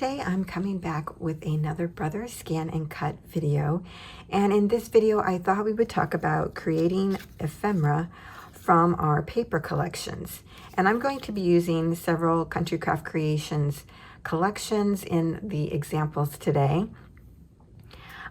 Today I'm coming back with another Brother Scan and Cut video, and in this video I thought we would talk about creating ephemera from our paper collections. And I'm going to be using several Country Craft Creations collections in the examples today.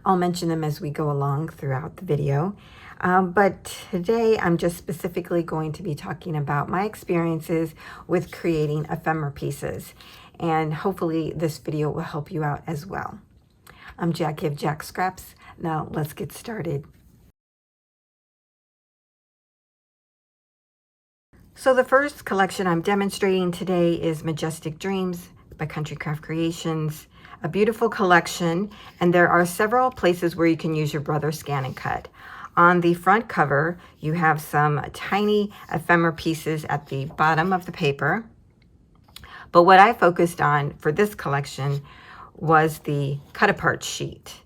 I'll mention them as we go along throughout the video. But today I'm just specifically going to be talking about my experiences with creating ephemera pieces. And hopefully this video will help you out as well. I'm Jackie of Jacqs Scraps. Now let's get started. So the first collection I'm demonstrating today is Majestic Dreams by Country Craft Creations. A beautiful collection, and there are several places where you can use your Brother Scan and Cut. On the front cover, you have some tiny ephemera pieces at the bottom of the paper. But what I focused on for this collection was the cut apart sheet.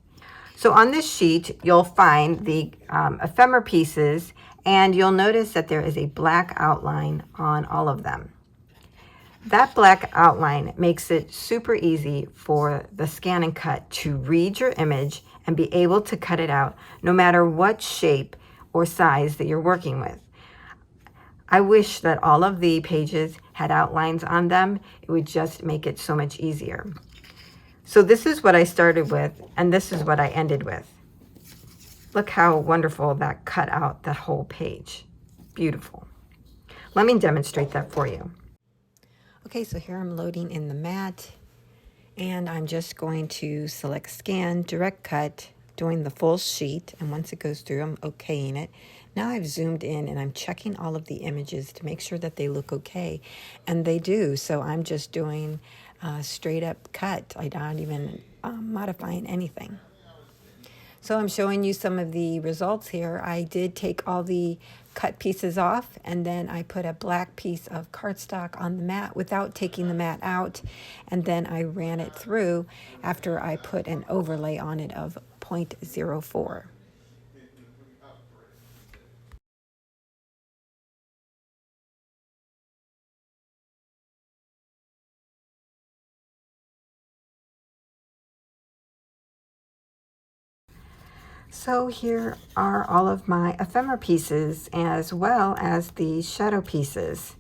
So on this sheet, you'll find the ephemera pieces, and you'll notice that there is a black outline on all of them. That black outline makes it super easy for the scan and cut to read your image and be able to cut it out no matter what shape or size that you're working with. I wish that all of the pages had outlines on them. It would just make it so much easier. So this is what I started with, and this is what I ended with. Look how wonderful that cut out that whole page. Beautiful. Let me demonstrate that for you. Okay, so here I'm loading in the mat, and I'm just going to select Scan, Direct Cut, doing the full sheet, and once it goes through, I'm okaying it. Now I've zoomed in and I'm checking all of the images to make sure that they look okay, and they do. So I'm just doing a straight up cut. I'm not even modifying anything. So I'm showing you some of the results here. I did take all the cut pieces off, and then I put a black piece of cardstock on the mat without taking the mat out, and then I ran it through after I put an overlay on it of 0.04. So here are all of my ephemera pieces as well as the shadow pieces.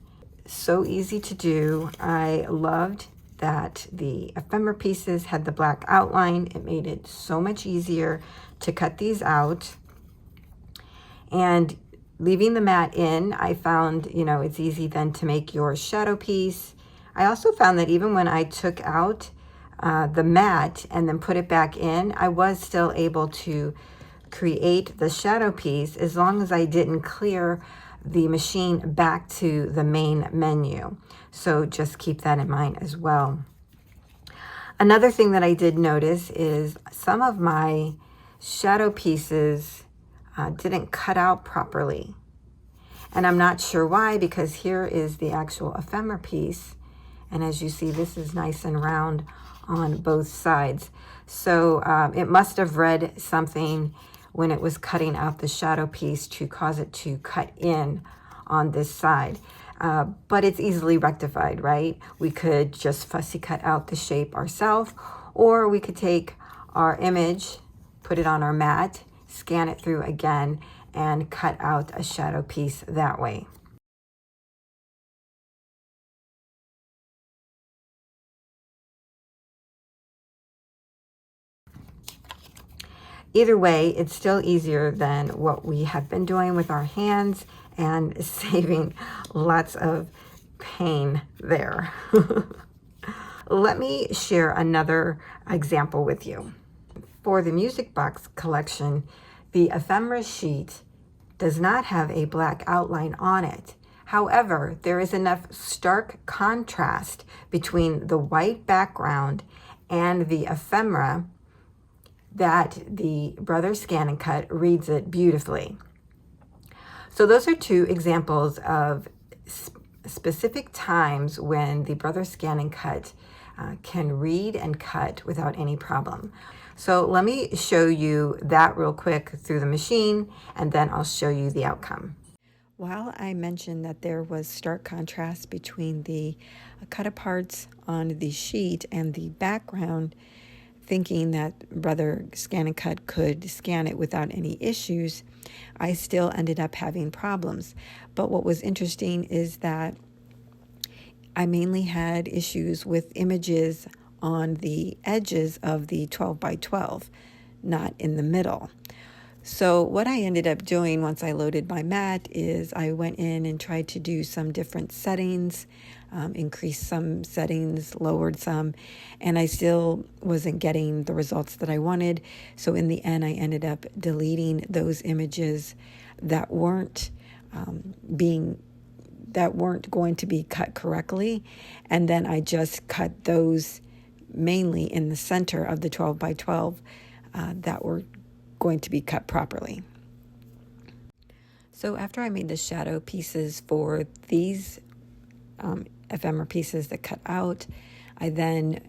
So easy to do. I loved that the ephemera pieces had the black outline. It made it so much easier to cut these out. And leaving the mat in, I found, it's easy then to make your shadow piece. I also found that even when I took out the mat and then put it back in, I was still able to create the shadow piece as long as I didn't clear the machine back to the main menu. So just keep that in mind as well. Another thing that I did notice is some of my shadow pieces didn't cut out properly. And I'm not sure why, because here is the actual ephemera piece. And as you see, this is nice and round on both sides. So it must have read something when it was cutting out the shadow piece to cause it to cut in on this side. But it's easily rectified, right? We could just fussy cut out the shape ourselves, or we could take our image, put it on our mat, scan it through again, and cut out a shadow piece that way. Either way, it's still easier than what we have been doing with our hands and saving lots of pain there. Let me share another example with you. For the music box collection, the ephemera sheet does not have a black outline on it. However, there is enough stark contrast between the white background and the ephemera that the Brother Scan and Cut reads it beautifully. So those are two examples of specific times when the Brother Scan and Cut can read and cut without any problem. So let me show you that real quick through the machine, and then I'll show you the outcome. While I mentioned that there was stark contrast between the cut aparts on the sheet and the background, thinking that Brother Scan and Cut could scan it without any issues, I still ended up having problems. But what was interesting is that I mainly had issues with images on the edges of the 12 by 12, not in the middle. So what I ended up doing once I loaded my mat is I went in and tried to do some different settings, increased some settings, lowered some, and I still wasn't getting the results that I wanted. So in the end, I ended up deleting those images that weren't going to be cut correctly, and then I just cut those mainly in the center of the 12 by 12 that were going to be cut properly. So after I made the shadow pieces for these ephemera pieces that cut out, I then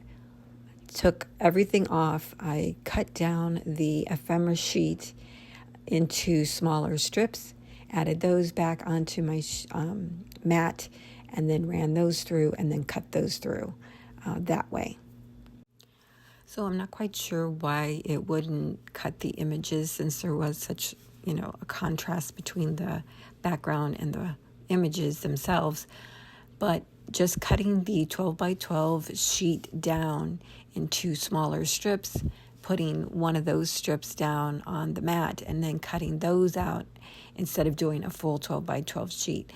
took everything off. I cut down the ephemera sheet into smaller strips, added those back onto my mat, and then ran those through and then cut those through that way. So I'm not quite sure why it wouldn't cut the images, since there was such, a contrast between the background and the images themselves. But just cutting the 12 by 12 sheet down into smaller strips, putting one of those strips down on the mat and then cutting those out instead of doing a full 12 by 12 sheet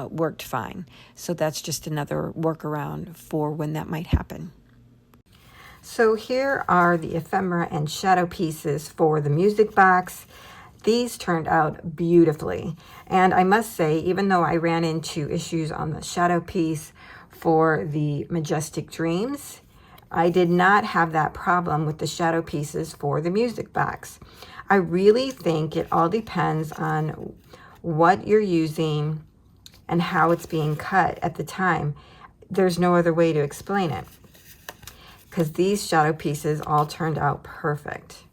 worked fine. So that's just another workaround for when that might happen. So here are the ephemera and shadow pieces for the music box. These turned out beautifully. And I must say, even though I ran into issues on the shadow piece for the Majestic Dreams, I did not have that problem with the shadow pieces for the music box. I really think it all depends on what you're using and how it's being cut at the time. There's no other way to explain it, because these shadow pieces all turned out perfect.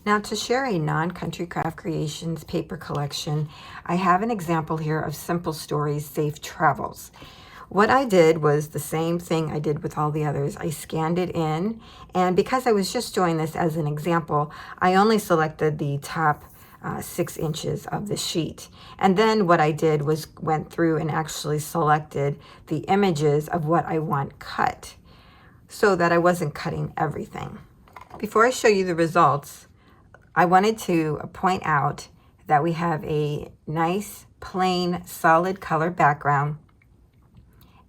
Now, to share a non-Country Craft Creations paper collection, I have an example here of Simple Stories Safe Travels. What I did was the same thing I did with all the others. I scanned it in, and because I was just doing this as an example, I only selected the top 6 inches of the sheet. And then what I did was went through and actually selected the images of what I want cut, so that I wasn't cutting everything. Before I show you the results, I wanted to point out that we have a nice, plain, solid color background,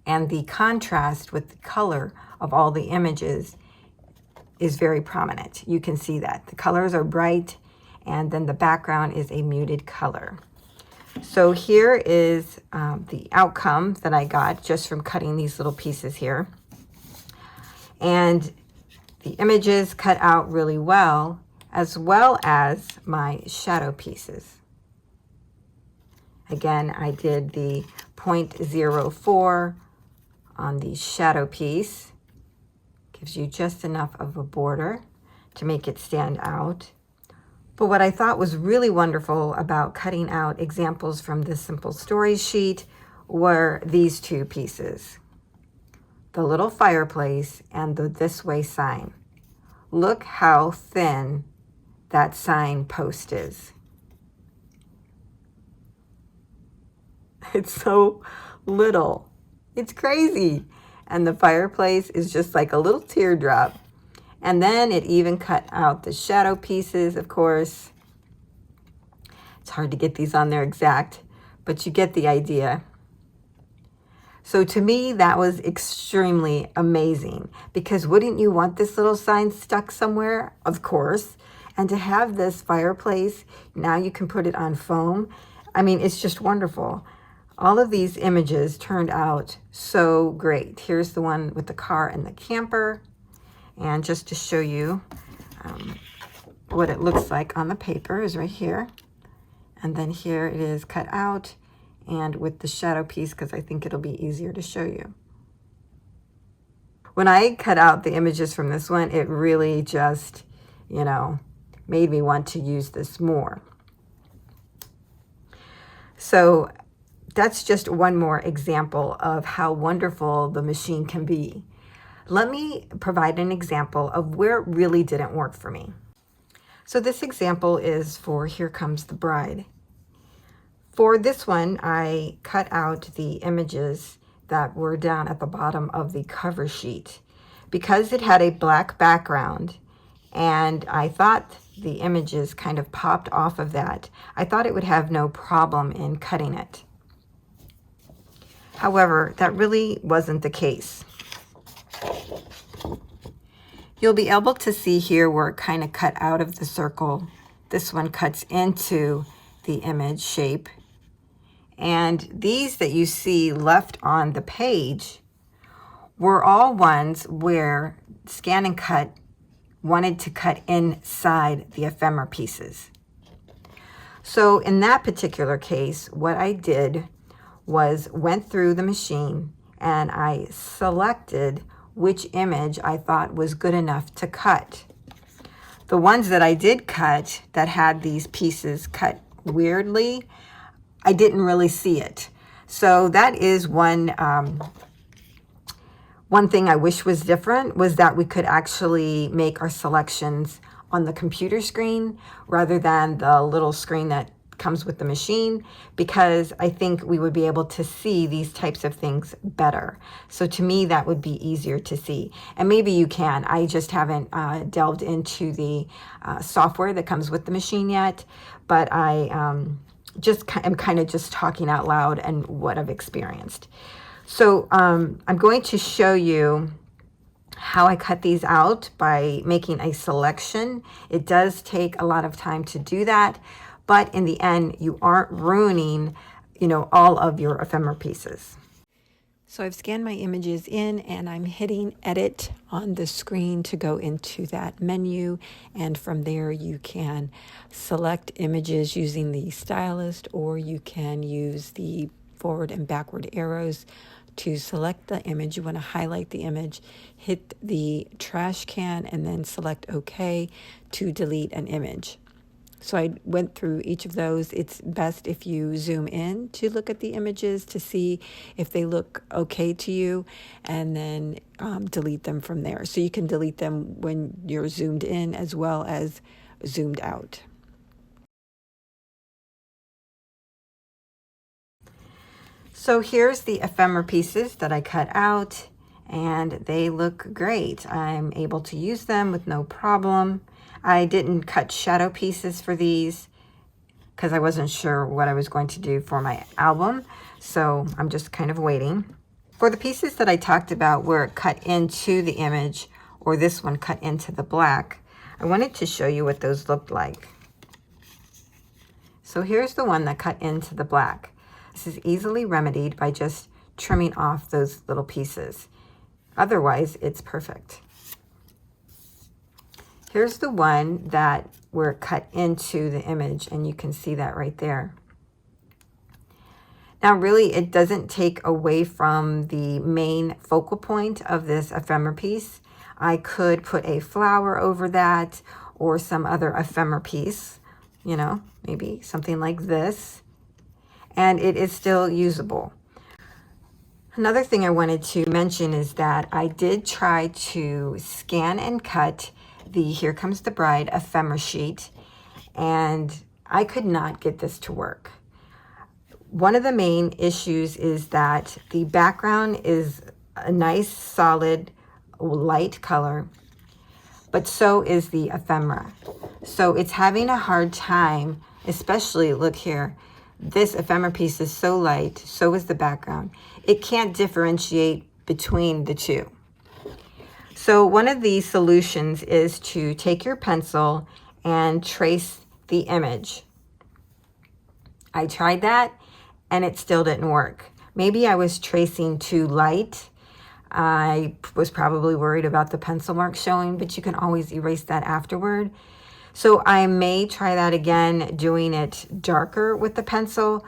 and the contrast with the color of all the images is very prominent. You can see that. The colors are bright, and then the background is a muted color. So here is the outcome that I got just from cutting these little pieces here. And the images cut out really well as my shadow pieces. Again, I did the 0.04 on the shadow piece. Gives you just enough of a border to make it stand out. But what I thought was really wonderful about cutting out examples from the Simple Stories sheet were these two pieces. The little fireplace and the "This Way" sign. Look how thin that sign post is. It's so little. It's crazy. And the fireplace is just like a little teardrop. And then it even cut out the shadow pieces, of course. It's hard to get these on there exact, but you get the idea. So to me, that was extremely amazing, because wouldn't you want this little sign stuck somewhere? Of course. And to have this fireplace, now you can put it on foam. I mean, it's just wonderful. All of these images turned out so great. Here's the one with the car and the camper. And just to show you what it looks like on the paper is right here. And then here it is cut out and with the shadow piece, because I think it'll be easier to show you. When I cut out the images from this one, it really just, made me want to use this more. So that's just one more example of how wonderful the machine can be. Let me provide an example of where it really didn't work for me. So this example is for Here Comes the Bride. For this one, I cut out the images that were down at the bottom of the cover sheet because it had a black background, and I thought the images kind of popped off of that. I thought it would have no problem in cutting it. However, that really wasn't the case. You'll be able to see here where it kind of cut out of the circle. This one cuts into the image shape. And these that you see left on the page were all ones where Scan and Cut wanted to cut inside the ephemera pieces. So in that particular case, what I did was went through the machine and I selected which image I thought was good enough to cut. The ones that I did cut that had these pieces cut weirdly, I didn't really see it. So that is one thing I wish was different, was that we could actually make our selections on the computer screen rather than the little screen that comes with the machine, because I think we would be able to see these types of things better. So to me, that would be easier to see. And maybe you can. I just haven't delved into the software that comes with the machine yet, but I am kind of just talking out loud and what I've experienced. So I'm going to show you how I cut these out by making a selection. It does take a lot of time to do that, but in the end, you aren't ruining, all of your ephemera pieces. So I've scanned my images in and I'm hitting edit on the screen to go into that menu. And from there, you can select images using the stylist, or you can use the forward and backward arrows to select the image. You want to highlight the image, hit the trash can, and then select OK to delete an image. So I went through each of those. It's best if you zoom in to look at the images to see if they look okay to you, and then delete them from there. So you can delete them when you're zoomed in as well as zoomed out. So here's the ephemera pieces that I cut out, and they look great. I'm able to use them with no problem. I didn't cut shadow pieces for these because I wasn't sure what I was going to do for my album. So I'm just kind of waiting. For the pieces that I talked about where it cut into the image, or this one cut into the black, I wanted to show you what those looked like. So here's the one that cut into the black. This is easily remedied by just trimming off those little pieces. Otherwise, it's perfect. Here's the one that where it cut into the image, and you can see that right there. Now, really, it doesn't take away from the main focal point of this ephemera piece. I could put a flower over that, or some other ephemera piece, maybe something like this, and it is still usable. Another thing I wanted to mention is that I did try to scan and cut the Here Comes the Bride ephemera sheet, and I could not get this to work. One of the main issues is that the background is a nice, solid, light color, but so is the ephemera. So it's having a hard time, especially, look here, this ephemera piece is so light, so is the background. It can't differentiate between the two. So one of the solutions is to take your pencil and trace the image. I tried that and it still didn't work. Maybe I was tracing too light. I was probably worried about the pencil mark showing, but you can always erase that afterward. So I may try that again, doing it darker with the pencil.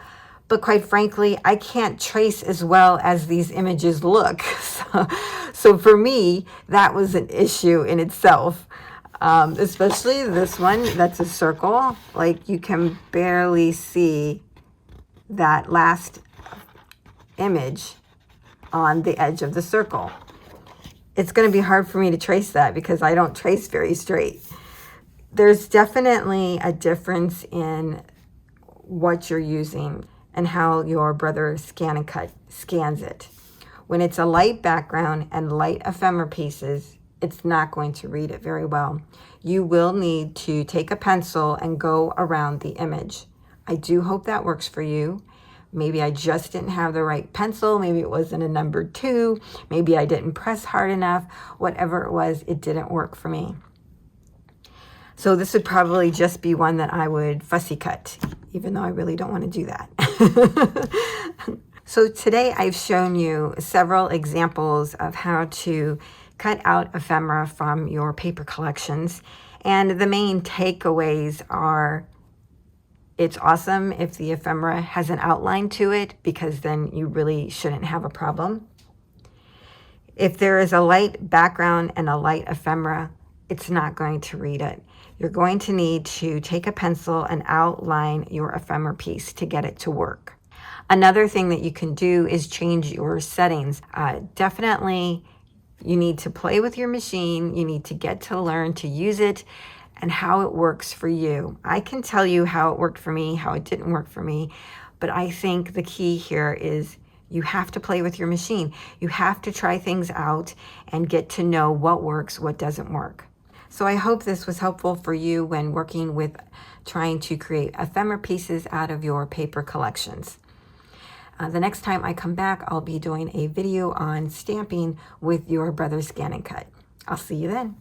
But quite frankly, I can't trace as well as these images look. So for me, that was an issue in itself. Especially this one, that's a circle. Like, you can barely see that last image on the edge of the circle. It's going to be hard for me to trace that because I don't trace very straight. There's definitely a difference in what you're using and how your Brother Scan and Cut scans it. When it's a light background and light ephemera pieces, it's not going to read it very well. You will need to take a pencil and go around the image. I do hope that works for you. Maybe I just didn't have the right pencil. Maybe it wasn't a number 2. Maybe I didn't press hard enough. Whatever it was, it didn't work for me. So this would probably just be one that I would fussy cut, even though I really don't want to do that. So today I've shown you several examples of how to cut out ephemera from your paper collections. And the main takeaways are, it's awesome if the ephemera has an outline to it, because then you really shouldn't have a problem. If there is a light background and a light ephemera, it's not going to read it. You're going to need to take a pencil and outline your ephemera piece to get it to work. Another thing that you can do is change your settings. Definitely, you need to play with your machine. You need to get to learn to use it and how it works for you. I can tell you how it worked for me, how it didn't work for me, but I think the key here is you have to play with your machine. You have to try things out and get to know what works, what doesn't work. So I hope this was helpful for you when working with trying to create ephemera pieces out of your paper collections. The next time I come back, I'll be doing a video on stamping with your Brother Scan and Cut. I'll see you then.